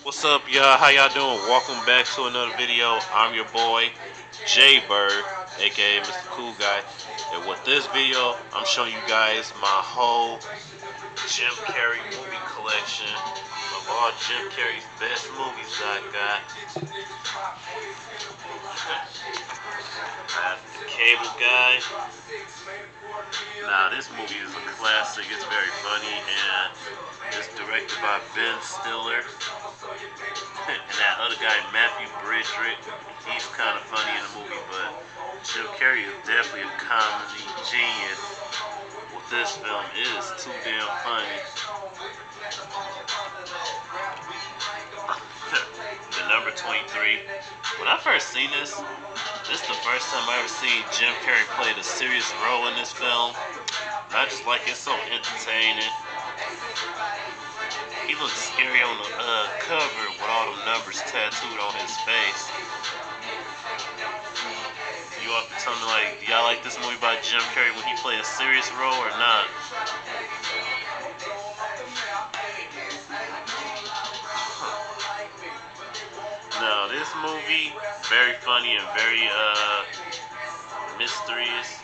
What's up, y'all? How y'all doing? Welcome back to another video. I'm your boy, J Bird, aka Mr. Cool Guy. And with this video, I'm showing you guys my whole Jim Carrey movie collection of all Jim Carrey's best movies that I got. That's the Cable Guy. Now, this movie is a classic. It's very funny and it's directed by Ben Stiller. And that other guy, Matthew Bridgerick, he's kind of funny in the movie, but Jim Carrey is definitely a comedy genius. With this film, it is too damn funny. The number 23. When I first seen this is the first time I ever seen Jim Carrey played a serious role in this film. And I just like it, so entertaining. He looks scary on the cover with all them numbers tattooed on his face. You all can tell me, like, do y'all like this movie by Jim Carrey when he played a serious role or not? No, this movie, very funny and very mysterious.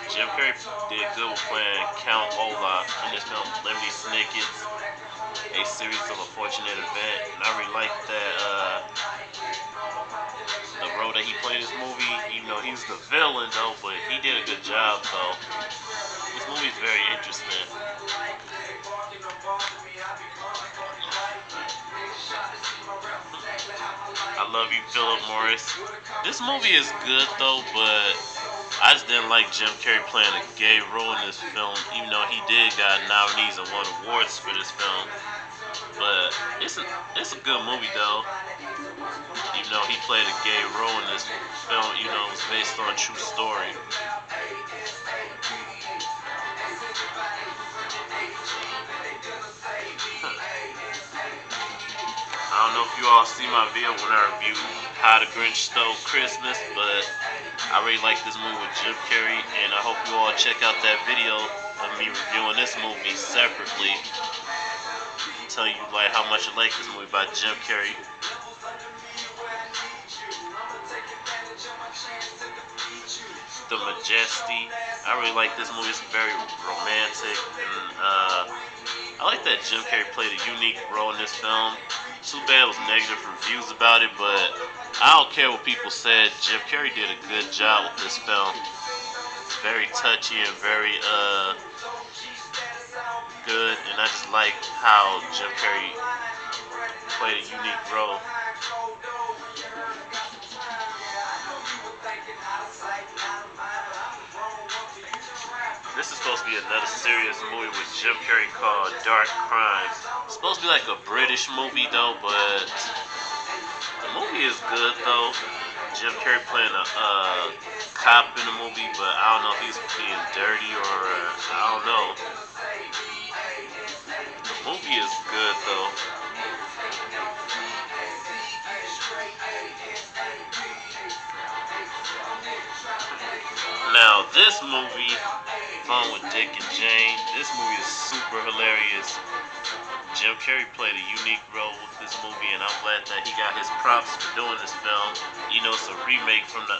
Jim Carrey did good with playing Count Olaf in this film, Lemony Snicket's A Series of Unfortunate Event. And I really like that, the role that he played in this movie, even though he's the villain though, but he did a good job though. This movie is very interesting. I love you, Philip Morris. This movie is good though, but I just didn't like Jim Carrey playing a gay role in this film, even though he did got nominees and won awards for this film. But it's a good movie though. Even though he played a gay role in this film, you know, it was based on a true story. I don't know if you all see my video when I reviewed How the Grinch Stole Christmas, but I really like this movie with Jim Carrey, and I hope you all check out that video of me reviewing this movie separately. Tell you like how much I like this movie by Jim Carrey. The Majesty. I really like this movie. It's very romantic, and I like that Jim Carrey played a unique role in this film. Too bad it was negative reviews about it, but I don't care what people said. Jim Carrey did a good job with this film. It's very touchy and very good, and I just like how Jim Carrey played a unique role. This is supposed to be another serious movie with Jim Carrey called Dark Crimes. It's supposed to be like a British movie though, but the movie is good though. Jim Carrey playing a cop in the movie, but I don't know if he's being dirty or I don't know. The movie is good though. Now this movie, Fun with Dick and Jane, this movie is super hilarious. Jim Carrey played a unique role with this movie, and I'm glad that he got his props for doing this film. You know, it's a remake from the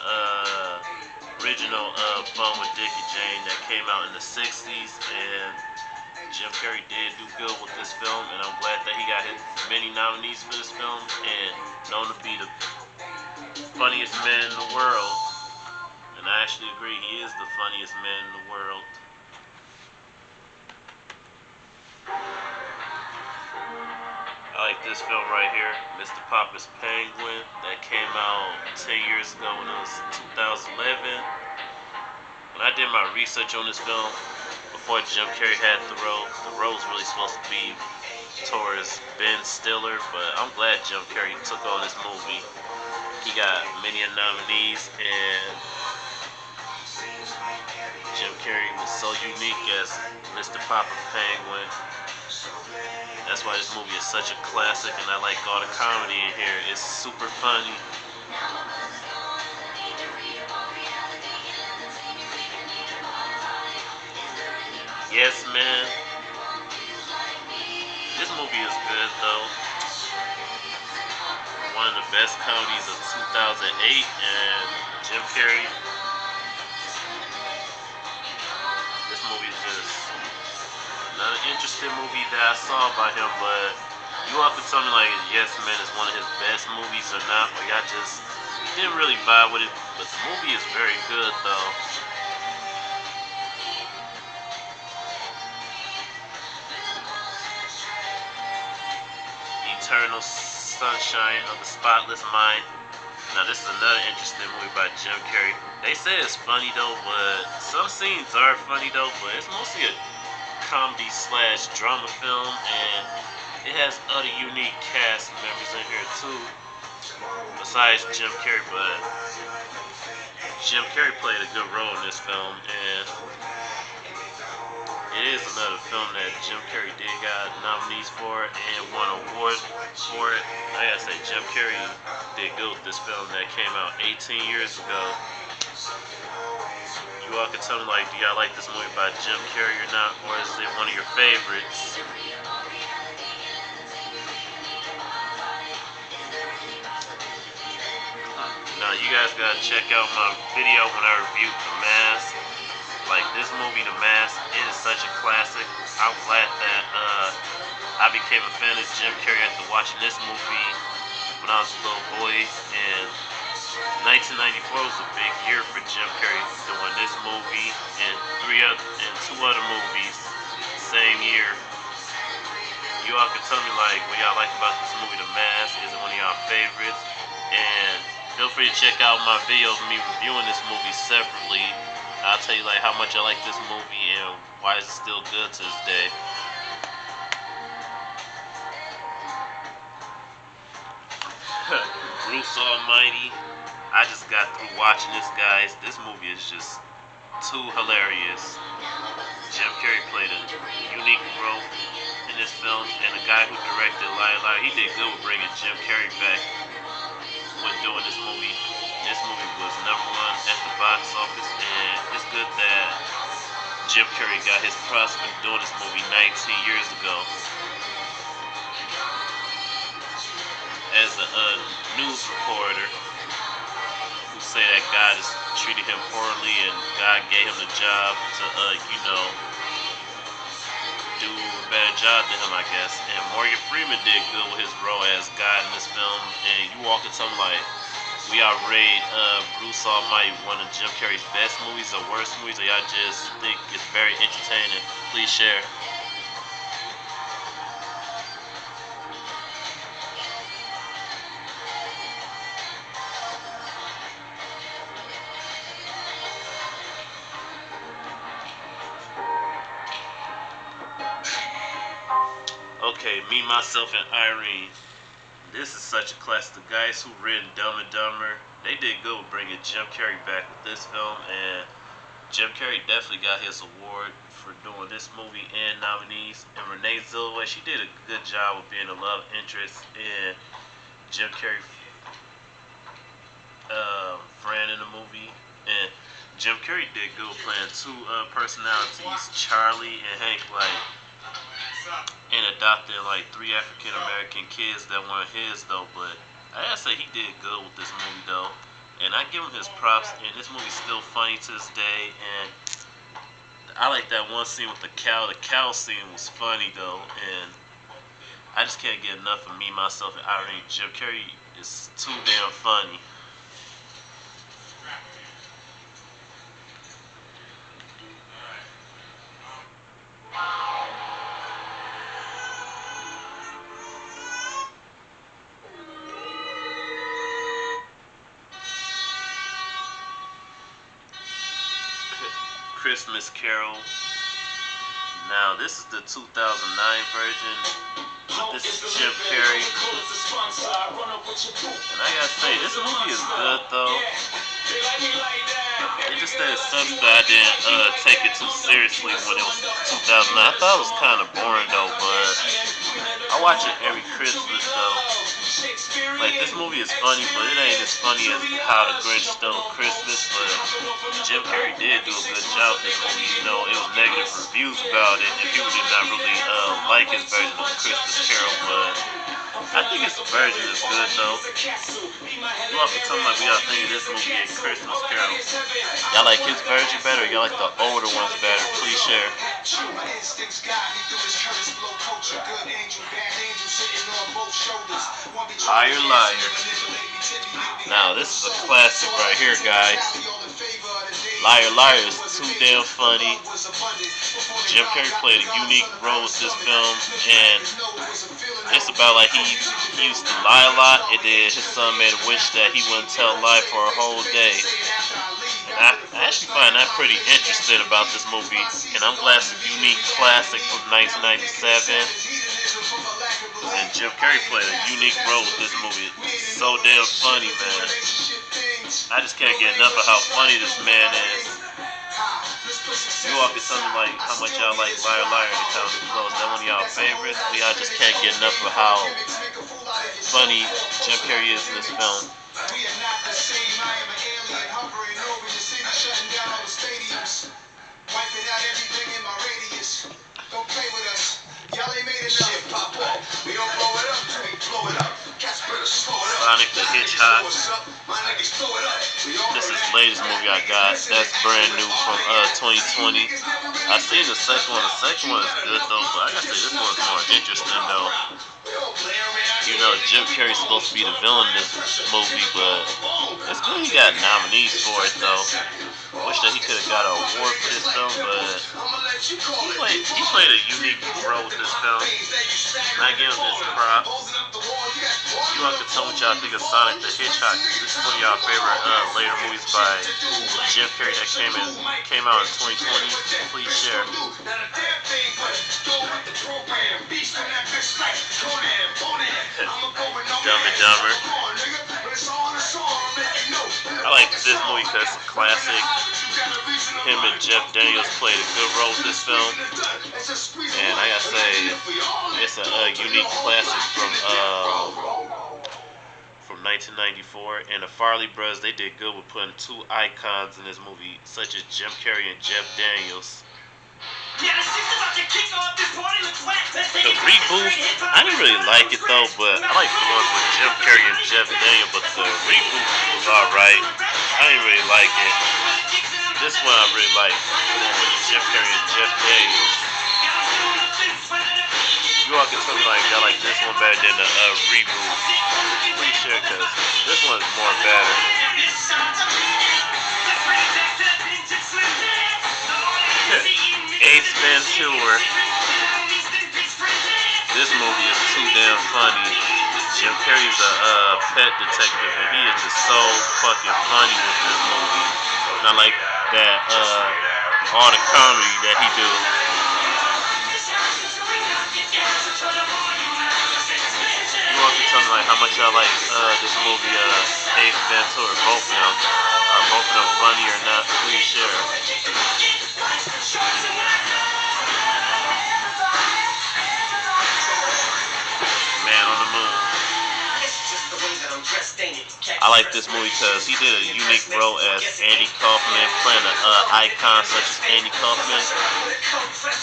original Fun with Dick and Jane that came out in the 60s, and Jim Carrey did do good with this film, and I'm glad that he got his many nominees for this film, and known to be the funniest man in the world. And I actually agree, he is the funniest man in the world. I like this film right here, Mr. Popper's Penguin, that came out 10 years ago when it was 2011. When I did my research on this film, before Jim Carrey had the role was really supposed to be towards Ben Stiller, but I'm glad Jim Carrey took on this movie. He got many nominees, and Jim Carrey was so unique as Mr. Popper Penguin. That's why this movie is such a classic, and I like all the comedy in here. It's super funny. Yes, man. This movie is good, though. best comedies of 2008, and Jim Carrey. This movie is just another interesting movie that I saw by him, but you all can tell me like Yes Man is one of his best movies or not, but y'all just didn't really vibe with it. But the movie is very good though. Eternal Sunshine of the Spotless Mind. Now this is another interesting movie by Jim Carrey. They say it's funny though, but some scenes are funny though, but it's mostly a comedy slash drama film, and it has other unique cast members in here too, besides Jim Carrey. But Jim Carrey played a good role in this film, and it is another film that Jim Carrey did got nominees for and won an award for it. I gotta say, Jim Carrey did good with this film that came out 18 years ago. You all can tell me, like, do y'all like this movie by Jim Carrey or not, or is it one of your favorites? Now, you guys gotta check out my video when I reviewed The Mask. Like, this movie, The Mask, it is such a classic. I'm glad that I became a fan of Jim Carrey after watching this movie when I was a little boy, and 1994 was a big year for Jim Carrey, doing this movie and two other movies same year. You all can tell me like what y'all like about this movie, The Mask. Is it one of y'all favorites? And feel free to check out my video of me reviewing this movie separately. I'll tell you like how much I like this movie and why it's still good to this day. Bruce Almighty. I just got through watching this, guys. This movie is just too hilarious. Jim Carrey played a unique role in this film, and the guy who directed Liar, he did good with bringing Jim Carrey back when doing this movie. This movie was #1 at the box office, and it's good that Jim Carrey got his props for doing this movie 19 years ago. As a news reporter who say that God has treated him poorly and God gave him the job to, do a better job than him, I guess. And Morgan Freeman did good with his role as God in this film. And you walk into something like, we outrate Bruce Almighty one of Jim Carrey's best movies or worst movies, or y'all just think it's very entertaining. Please share. Okay, Me, Myself, and Irene. This is such a classic. The guys who written Dumb and Dumber, they did good with bringing Jim Carrey back with this film, and Jim Carrey definitely got his award for doing this movie and nominees. And Renee Zellweger, she did a good job of being a love interest in Jim Carrey friend in the movie. And Jim Carrey did good playing two personalities, Charlie and Hank, and adopted like 3 African American kids that weren't his though. But I gotta say he did good with this movie though, and I give him his props. And this movie's still funny to this day. And I like that one scene with the cow. The cow scene was funny though, and I just can't get enough of Me, Myself, and Irene. Jim Carrey is too damn funny. Christmas Carol. Now this is the 2009 version. This is Jim Carrey. And I gotta say, this movie is good though. It just that it sucks that I didn't take it too seriously when it was 2009. I thought it was kind of boring though, but I watch it every Christmas though. Like, this movie is funny, but it ain't as funny as How the Grinch Stole Christmas. But Jim Carrey did do a good job with this movie. You know, it was negative reviews about it, and people did not really like his version of Christmas Carol. But I think his version is good though. You all can tell me like we gotta think of this movie a Christmas Carol. Y'all like his version better? Or y'all like the older ones better? Please share. Liar, liar. Now this is a classic right here, guys. Liar, liar is too damn funny. Jim Carrey played a unique role with this film, and it's about like he used to lie a lot, and then his son made a wish that he wouldn't tell a lie for a whole day. And I actually find that pretty interesting about this movie, and I'm glad it's a unique classic from 1997. And Jim Carrey played a unique role with this movie. It's so damn funny, man. I just can't get enough of how funny this man is. You all can tell me like how much y'all like Liar Liar in the comments below. Is that one of y'all favorites? Y'all just can't get enough of how funny Jim Carrey is in this film. We are not the same. I am an alien hovering over the city, shutting down all the stadiums, wiping out everything in my radius. Don't play with us. Y'all ain't made enough. Shit pop off. We don't blow it up. We blow it up. Cats better slow it up. Sonic the Hedgehog. This is the latest movie I got. That's brand new from 2020. I seen the second one. The second one is good though, but I gotta say this one's more interesting though. You know, Jim Carrey's supposed to be the villain in this movie, but it's good he got nominees for it though. Wish that he could have got an award for this film, but he played a unique role with this film. And I give him his props. You all can tell what y'all think of Sonic the Hedgehog. This is one of y'all favorite later movies by Jim Carrey that came out in 2020. Please share. Dumb and Dumber. I like this movie because it's a classic. Him and Jeff Daniels played a good role with this film, and I gotta say, it's a unique classic from 1994. And the Farley Brothers, they did good with putting two icons in this movie, such as Jim Carrey and Jeff Daniels. The reboot, I didn't really like it though, but I like the ones with Jim Carrey and Jeff Daniels, but the reboot was alright. I didn't really like it. This one I really like, the one with Jim Carrey and Jeff Daniels. You all can tell me like y'all like this one better than the reboot. Pretty sure, cause this one's more better. Ace Ventura. This movie is too damn funny. Jim Carrey's a pet detective, and he is just so fucking funny with this movie. And I like that all the comedy that he do. You all can tell me like how much y'all like this movie Ace Ventura. Both of them. Are both of them funny or not? Please share. Man on the Moon. I like this movie because he did a unique role as Andy Kaufman, playing an icon such as Andy Kaufman.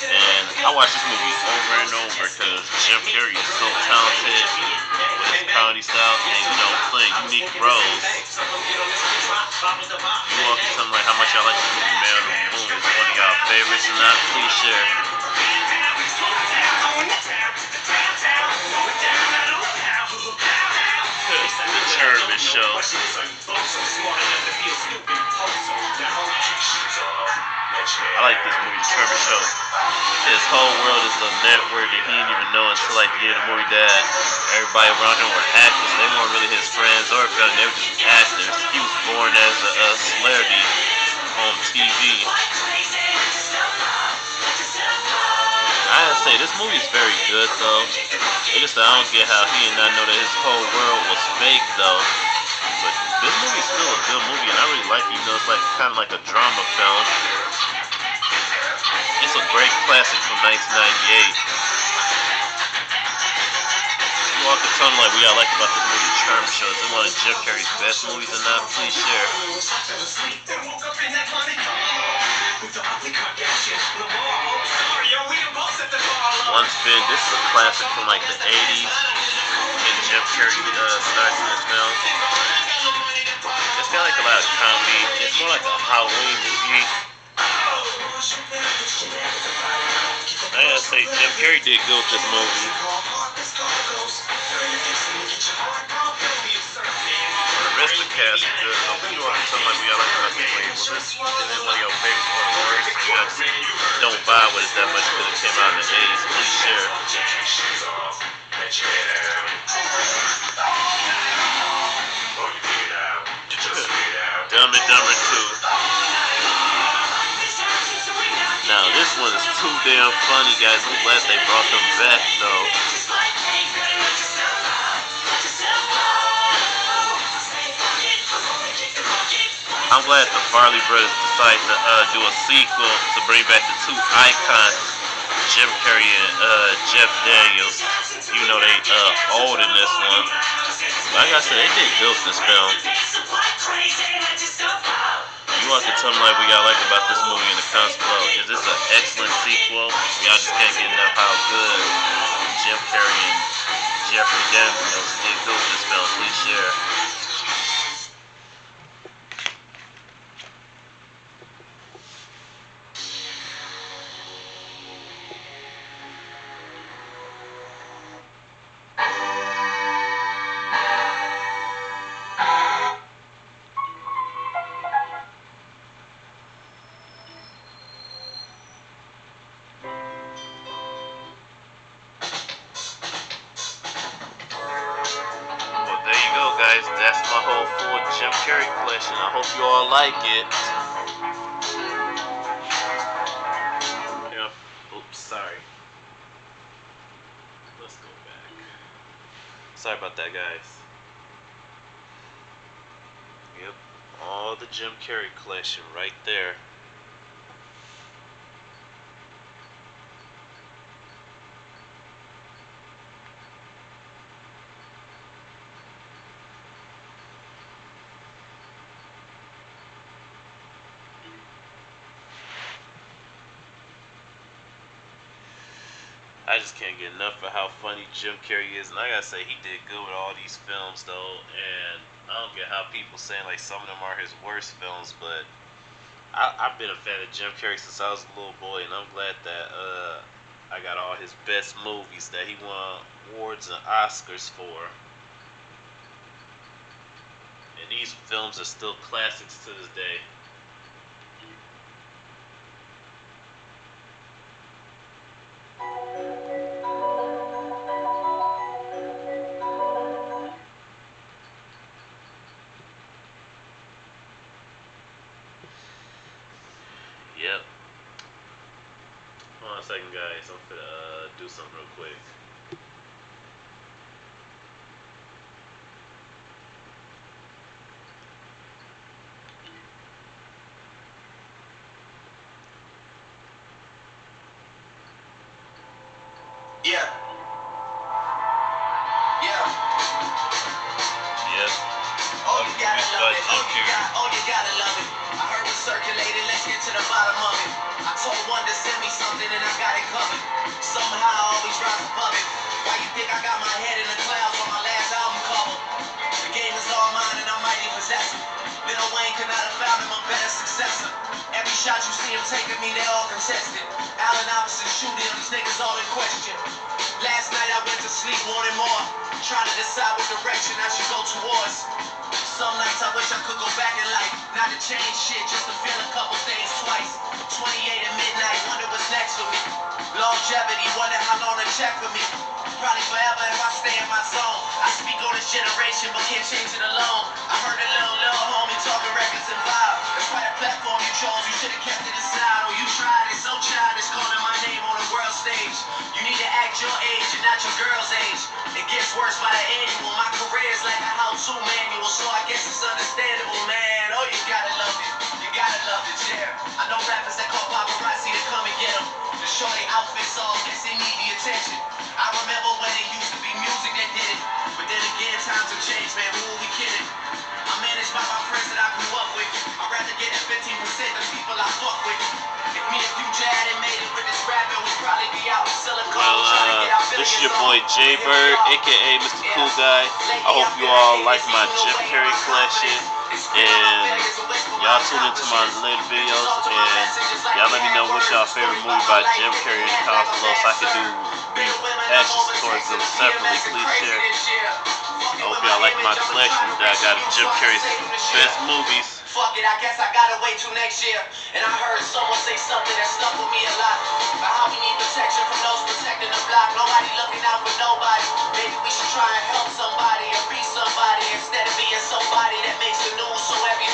And I watch this movie over and over because Jim Carrey is so talented with his comedy style and, you know, playing unique roles. You all can tell me like how much y'all like this movie, Man on the Moon. Is one of y'all favorites or not? Please share. The Truman Show. I like this movie, The Truman Show. His whole world is a network that he didn't even know until like the end of the movie that everybody around him were actors. They weren't really his friends or family, they were just actors. He was born as a celebrity on TV. I gotta say, this movie is very good though. It's just that I don't get how he did not know that his whole world was fake though. But this movie is still a good movie, and I really like it, even though it's like kind of like a drama film. It's a great classic from 1998. You all can tell me like what y'all like about this movie, Truman Show. Is it one of Jim Carrey's best movies or not? Please share. Once Bitten, this is a classic from like the 80s. And Jim Carrey starts in this film. It's got like a lot of comedy. It's more like a Halloween movie. I gotta say, Jim Carrey did good with this movie. The rest of the cast is good. So you know, something like we got like about this movie. Well, this is one of your favorites or the worst. You guys don't vibe with it that much because it came out in the 80s. Please share. Dumb and Dumber 2. Now this one is too damn funny, guys. I'm glad they brought them back, though. I'm glad the Farley brothers decided to do a sequel to bring back the two icons, Jim Carrey and Jeff Daniels. You know they old in this one. Like I said, they did good with this film. You want to tell me like we got like about this movie in the comments below. Is this an excellent sequel? Y'all just can't get enough how good Jim Carrey and Jeffrey Daniels did good with this film. Please share. Guys, that's my whole full Jim Carrey collection. I hope you all like it. Yeah. Oops, sorry. Let's go back. Sorry about that, guys. Yep, all the Jim Carrey collection right there. I just can't get enough of how funny Jim Carrey is, and I gotta say he did good with all these films though. And I don't get how people saying like some of them are his worst films, but I've been a fan of Jim Carrey since I was a little boy, and I'm glad that I got all his best movies that he won awards and Oscars for. And these films are still classics to this day. Yep. Hold on a second, guys. I'm gonna do something real quick. Yeah. Yeah. Yep. Oh, you gotta love it. Oh, you gotta love it. I heard it circulated. Let's get to the bottom of it. I told one to send me something and I got it covered. Somehow I always rise above it. Why you think I got my head in the clouds on my last album cover? The game is all mine and I might even possess it. Lil Wayne could not have found him a better successor. Every shot you see him taking me, they all contested. Allen Iverson shooting, these niggas all in question. Last night I went to sleep wanting more, trying to decide what direction I should go towards. Some nights I wish I could go back in life, not to change shit, just to feel a couple things twice. 28 at midnight, wonder what's next for me. Longevity, wonder how long to check for me. Probably forever if I stay in my zone. I speak on this generation, but can't change it alone. I heard a little homie talking records and vibe. That's why the platform you chose, you should've kept it aside. Or you tried it, so childish, calling my name on the world stage. You need to act your age and not your girl's age. It gets worse by the annual. My career is like a how-to manual, so I guess it's understandable, man. Oh, you gotta love it. You gotta love it, yeah. I know rappers that call paparazzi to come and get them. To show their outfits off, guess they need the attention. I remember when it used to be music that did it. But then again, times have changed, man. Who are we kidding? I'm managed by my friends that I grew up with. I'd rather get that 15% than people I fuck with. If me and Future hadn't made it with this rapping, we'd probably be out in Silicon trying to get our this This is your boy Jay Bird, aka Mr. Cool Guy. I hope you all like my Jim Carrey collection, and y'all tune into my later videos, and y'all let me know what's y'all favorite movie by Jim Carrey in the comments below so I can do reactions towards them separately. Please share. I hope y'all like my collection that I got of Jim Carrey's best movies. Fuck it, I guess I gotta wait till next year. And I heard someone say something that stuck with me a lot about how we need protection.